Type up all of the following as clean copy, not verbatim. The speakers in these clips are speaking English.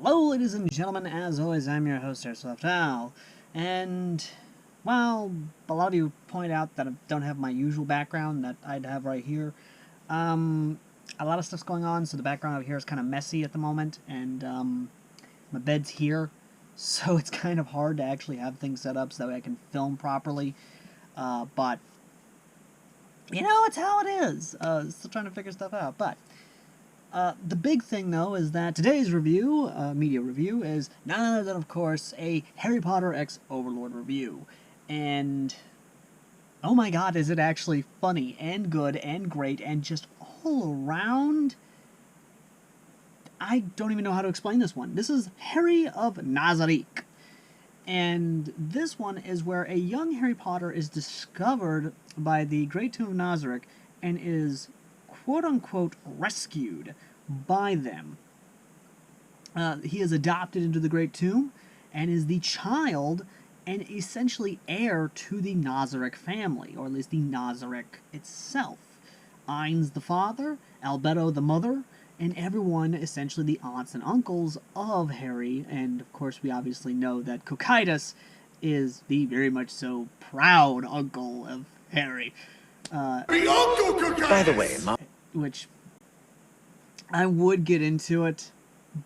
Hello, ladies and gentlemen. As always, I'm your host, Al, and while a lot of you point out that I don't have my usual background that I'd have right here, a lot of stuff's going on, so the background over here is kind of messy at the moment, and my bed's here, so it's kind of hard to actually have things set up so that way I can film properly, but, you know, it's how it is. Still trying to figure stuff out, but the big thing, though, is that today's review, media review, is none other than, of course, a Harry Potter x Overlord review. And, oh my god, is it actually funny and good and great and just all around? I don't even know how to explain this one. This is Harry of Nazarick. And this one is where a young Harry Potter is discovered by the Great Tomb of Nazarick and is quote-unquote rescued by them. He is adopted into the Great Tomb and is the child and essentially heir to the Nazarick family, or at least the Nazarick itself. Ain's the father, Albedo the mother, and everyone essentially the aunts and uncles of Harry, and of course we obviously know that Cocytus is the very much so proud uncle of Harry. By the way, Mom. Which I would get into it,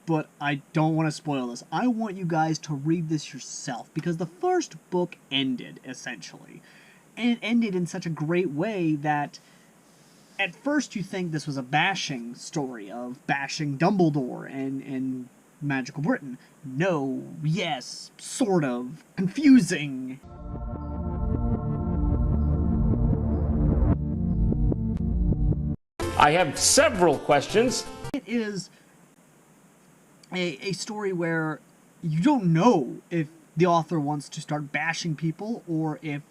but I don't want to spoil this. I want you guys to read this yourself, because the first book ended, essentially. And it ended in such a great way that at first you think this was a bashing story of bashing Dumbledore and Magical Britain. No, yes, sort of, confusing. I have several questions. It is a story where you don't know if the author wants to start bashing people or if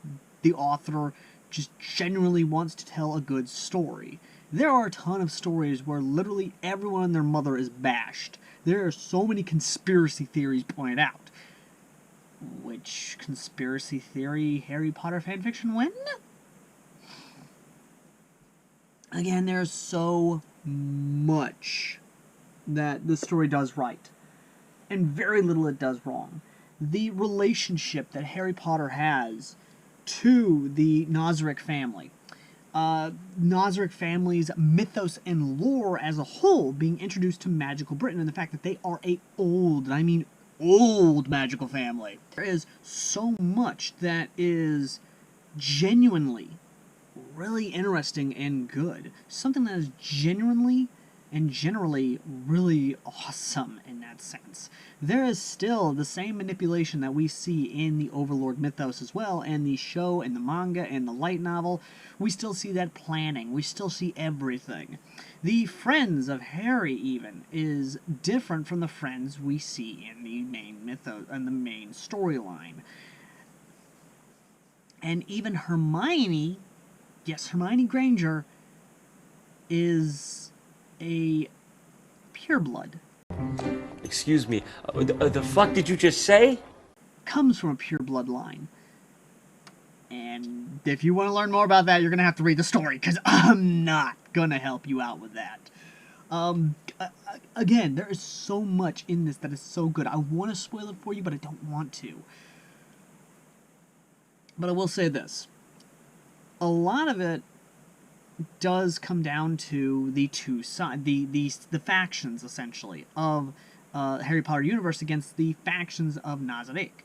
the author just genuinely wants to tell a good story. There are a ton of stories where literally everyone and their mother is bashed. There are so many conspiracy theories pointed out. Which conspiracy theory Harry Potter fanfiction win? Again, there's so much that the story does right, and very little it does wrong. The relationship that Harry Potter has to the Nazarick family, Nazarick family's mythos and lore as a whole being introduced to Magical Britain, and the fact that they are a old, and I mean old, magical family. There is so much that is genuinely really interesting and good. Something that is genuinely and generally really awesome in that sense. There is still the same manipulation that we see in the Overlord mythos as well, and the show and the manga and the light novel. We still see that planning. We still see everything. The friends of Harry even is different from the friends we see in the main mythos and the main storyline. And even Hermione, yes, Hermione Granger is a pureblood. Excuse me, the fuck did you just say? Comes from a pure bloodline. And if you want to learn more about that, you're going to have to read the story, because I'm not going to help you out with that. Again, there is so much in this that is so good. I want to spoil it for you, but I don't want to. But I will say this. A lot of it does come down to the two sides, the factions, essentially, of Harry Potter universe against the factions of Nazarick.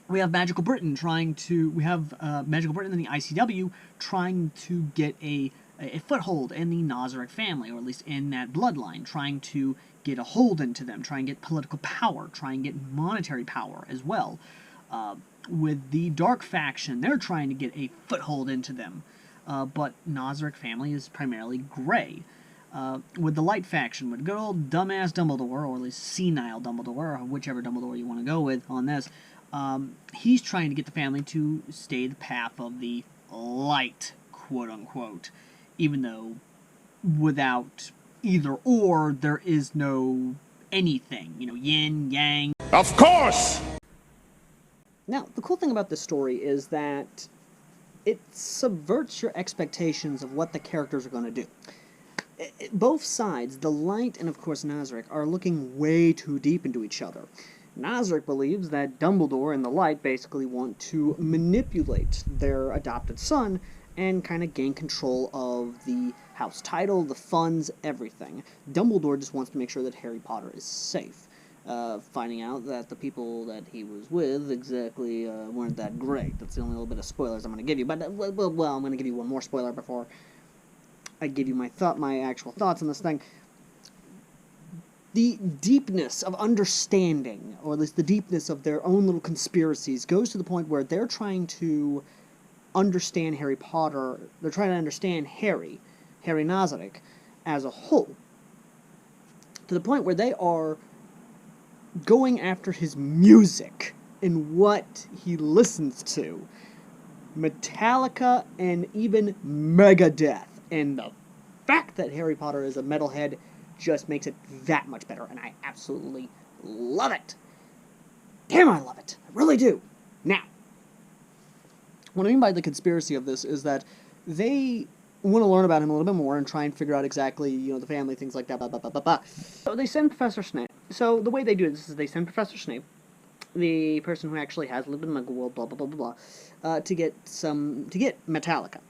We have Magical Britain Magical Britain and the ICW trying to get a foothold in the Nazarick family, or at least in that bloodline, trying to get a hold into them, try and get political power, try and get monetary power as well. With the Dark faction, they're trying to get a foothold into them, but Nazarick family is primarily gray. With the Light faction, with good old dumbass Dumbledore, or at least senile Dumbledore, or whichever Dumbledore you want to go with on this, he's trying to get the family to stay the path of the light, quote-unquote, even though without either or, there is no anything, yin, yang. Of course! Now, the cool thing about this story is that it subverts your expectations of what the characters are going to do. Both sides, the Light and, of course, Nazarick, are looking way too deep into each other. Nazarick believes that Dumbledore and the Light basically want to manipulate their adopted son and kind of gain control of the house title, the funds, everything. Dumbledore just wants to make sure that Harry Potter is safe. Finding out that the people that he was with exactly weren't that great. That's the only little bit of spoilers I'm going to give you. But, well, I'm going to give you one more spoiler before I give you my actual thoughts on this thing. The deepness of understanding, or at least the deepness of their own little conspiracies, goes to the point where they're trying to understand Harry Potter. They're trying to understand Harry Nazarick, as a whole. To the point where they are going after his music and what he listens to. Metallica and even Megadeth. And the fact that Harry Potter is a metalhead just makes it that much better, and I absolutely love it. Damn, I love it. I really do. Now, what I mean by the conspiracy of this is that they want to learn about him a little bit more and try and figure out exactly, the family, things like that, blah, blah, blah, blah, blah. So they send Professor Snape. So the way they do this is they send Professor Snape, the person who actually has lived in the Muggle world, blah, blah, blah, blah, blah, to get Metallica.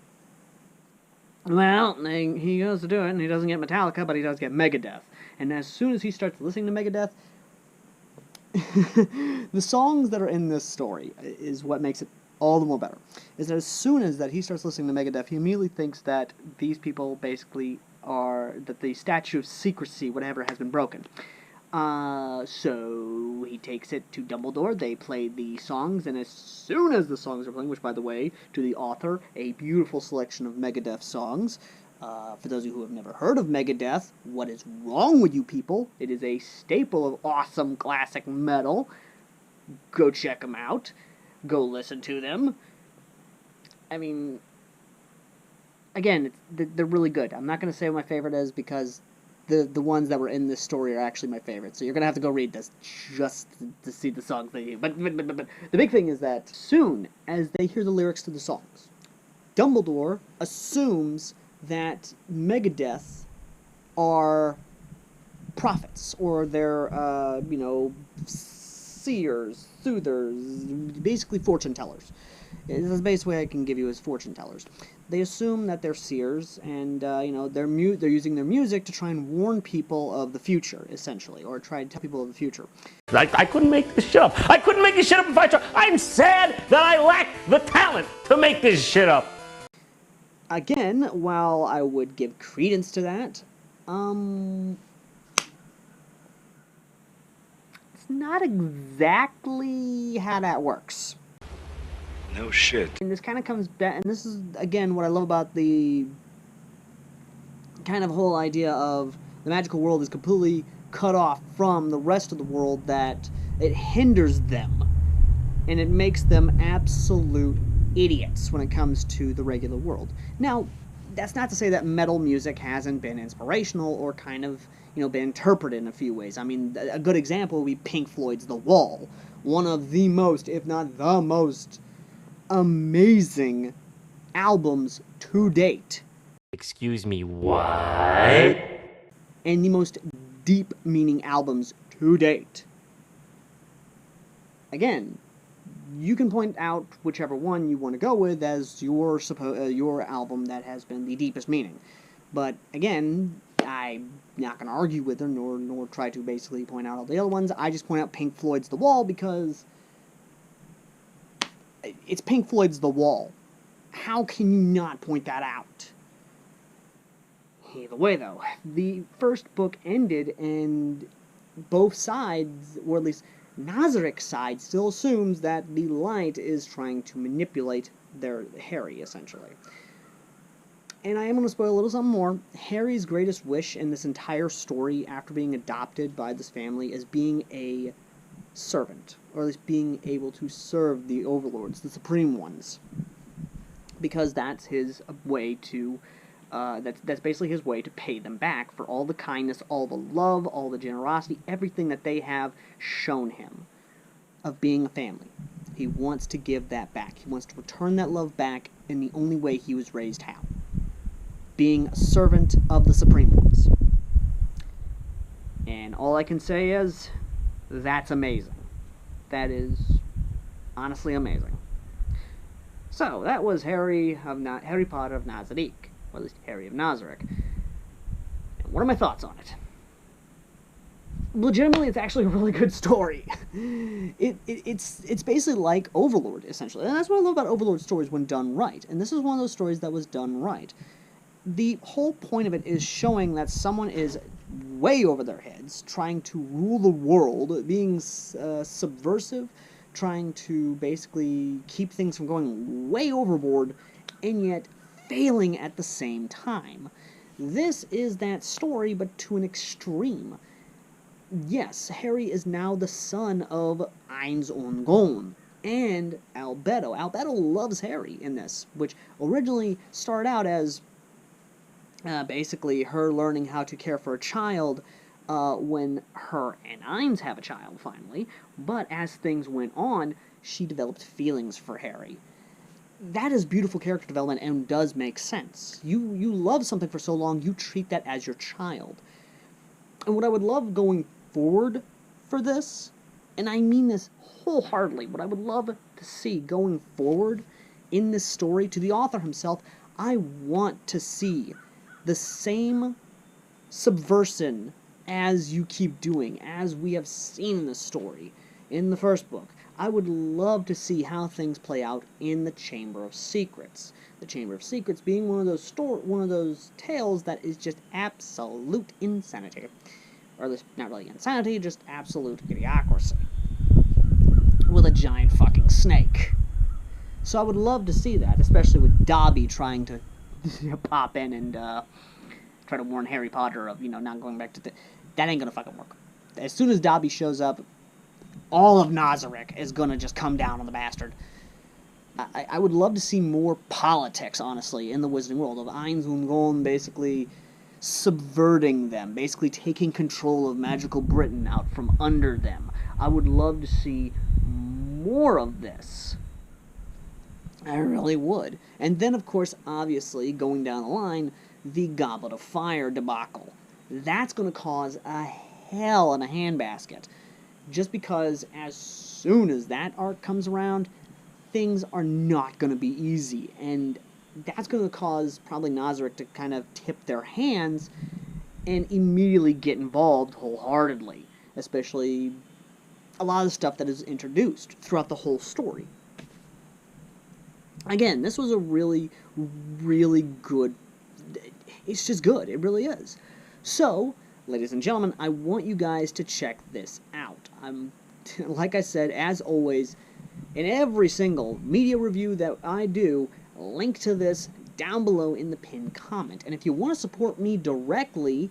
Well, he goes to do it, and he doesn't get Metallica, but he does get Megadeth. And as soon as he starts listening to Megadeth, the songs that are in this story is what makes it all the more better. Is that as soon as that he starts listening to Megadeth, he immediately thinks that these people basically that the statute of secrecy, whatever, has been broken. So he takes it to Dumbledore, they play the songs, and as soon as the songs are playing, which, by the way, to the author, a beautiful selection of Megadeth songs. For those of you who have never heard of Megadeth, what is wrong with you people? It is a staple of awesome classic metal. Go check them out. Go listen to them. I mean, again, they're really good. I'm not going to say what my favorite is because the ones that were in this story are actually my favorite. So you're going to have to go read this just to see the songs they do. But the big thing is that soon as they hear the lyrics to the songs, Dumbledore assumes that Megadeth are prophets, or they're, seers, soothers, basically fortune tellers. The best way I can give you is fortune tellers. They assume that they're seers, and they're using their music to try and warn people of the future, essentially, or try to tell people of the future. I couldn't make this shit up. I couldn't make this shit up if I tried. I'm sad that I lack the talent to make this shit up. Again, while I would give credence to that, it's not exactly how that works. No shit. And this kind of comes back, and this is, again, what I love about the kind of whole idea of the magical world is completely cut off from the rest of the world, that it hinders them, and it makes them absolute idiots when it comes to the regular world. Now, that's not to say that metal music hasn't been inspirational or kind of, been interpreted in a few ways. I mean, a good example would be Pink Floyd's The Wall. One of the most, if not the most, amazing albums to date. Excuse me, what? And the most deep meaning albums to date. Again, you can point out whichever one you want to go with as your album that has been the deepest meaning. But again, I'm not going to argue with her nor try to basically point out all the other ones. I just point out Pink Floyd's The Wall because it's Pink Floyd's The Wall. How can you not point that out? Either way, though, the first book ended, and both sides, or at least Nazarick's side, still assumes that the light is trying to manipulate their Harry, essentially. And I am going to spoil a little something more. Harry's greatest wish in this entire story, after being adopted by this family, is being a servant, or at least being able to serve the overlords, the supreme ones, because that's his way to that's basically his way to pay them back for all the kindness, all the love, all the generosity, everything that they have shown him of being a family. He wants to give that back. He wants to return that love back in the only way he was raised how. Being a servant of the supreme ones. And all I can say is, that's amazing. That is honestly amazing. So, that was Harry Potter of Nazarick. Or at least Harry of Nazarick. And what are my thoughts on it? Legitimately, it's actually a really good story. It's basically like Overlord, essentially. And that's what I love about Overlord stories when done right. And this is one of those stories that was done right. The whole point of it is showing that someone is way over their heads, trying to rule the world, being subversive, trying to basically keep things from going way overboard, and yet failing at the same time. This is that story, but to an extreme. Yes, Harry is now the son of Ainz Ongon and Albedo. Albedo loves Harry in this, which originally started out as basically her learning how to care for a child when her and Ainz have a child, finally. But as things went on, she developed feelings for Harry. That is beautiful character development and does make sense. You love something for so long, you treat that as your child. And what I would love going forward for this, and I mean this wholeheartedly, what I would love to see going forward in this story, to the author himself, I want to see the same subversion as you keep doing, as we have seen in the story in the first book. I would love to see how things play out in the Chamber of Secrets. The Chamber of Secrets being one of those tales that is just absolute insanity. Or at least, not really insanity, just absolute idiocracy. With a giant fucking snake. So I would love to see that, especially with Dobby trying to pop in and try to warn Harry Potter of, not going back to the... That ain't gonna fucking work. As soon as Dobby shows up, all of Nazarick is gonna just come down on the bastard. I would love to see more politics, honestly, in the Wizarding World, of Ainz Ongon basically subverting them, basically taking control of magical Britain out from under them. I would love to see more of this. I really would. And then, of course, obviously, going down the line, the Goblet of Fire debacle. That's going to cause a hell in a handbasket. Just because as soon as that arc comes around, things are not going to be easy. And that's going to cause probably Nazarick to kind of tip their hands and immediately get involved wholeheartedly. Especially a lot of the stuff that is introduced throughout the whole story. Again, this was a really, really good... It's just good. It really is. So, ladies and gentlemen, I want you guys to check this out. Like I said, as always, in every single media review that I do, link to this down below in the pinned comment. And if you want to support me directly,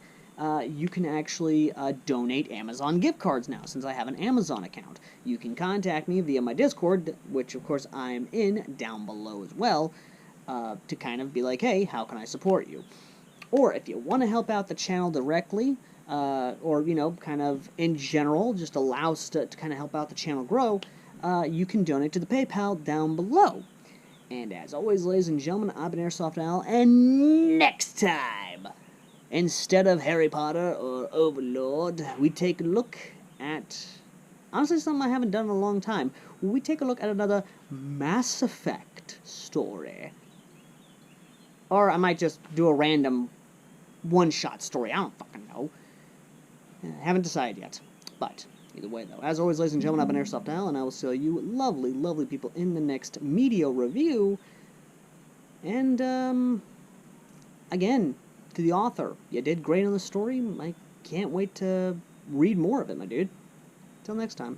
you can actually donate Amazon gift cards now, since I have an Amazon account. You can contact me via my Discord, which of course I'm in, down below as well, to kind of be like, hey, how can I support you? Or if you want to help out the channel directly, or, kind of in general, just allow us to kind of help out the channel grow, you can donate to the PayPal down below. And as always, ladies and gentlemen, I've been Airsoft Al, and next time, instead of Harry Potter or Overlord, we take a look at Honestly, something I haven't done in a long time. We take a look at another Mass Effect story. Or I might just do a random one-shot story. I don't fucking know. I haven't decided yet. But either way, though, as always, ladies and gentlemen, I've been Airsoft Al, and I will see you lovely, lovely people in the next media review. And, again, to the author, you did great on the story. I can't wait to read more of it, my dude. Till next time.